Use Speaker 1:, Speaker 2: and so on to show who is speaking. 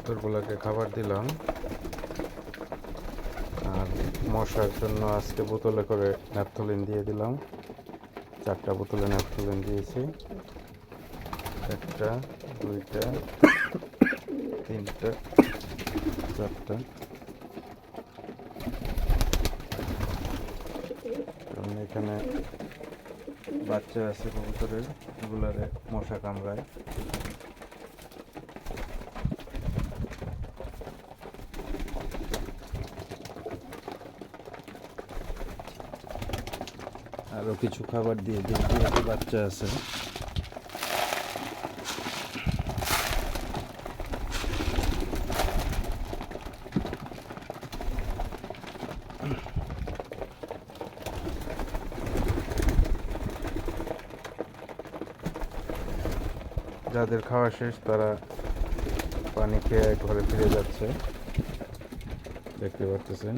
Speaker 1: কবুতরগুলোকে খাবার দিলাম। আর মশার জন্য আজকে বোতলে করে ন্যাপথলিন দিয়ে দিলাম। 4টা বোতলে ন্যাপথলিন দিয়েছি। 1টা 2টা 3টা 4টা। কারণ এখানে বাচ্চা আছে কবুতরের, এগুলারে মশা কামড়ায়। আরও কিছু খাবার দিয়ে দিই, যেহেতু বাচ্চা আছে। যাদের খাওয়া শেষ তারা পানি খেয়ে ঘরে ফিরে যাচ্ছে, দেখতে পাচ্ছেন।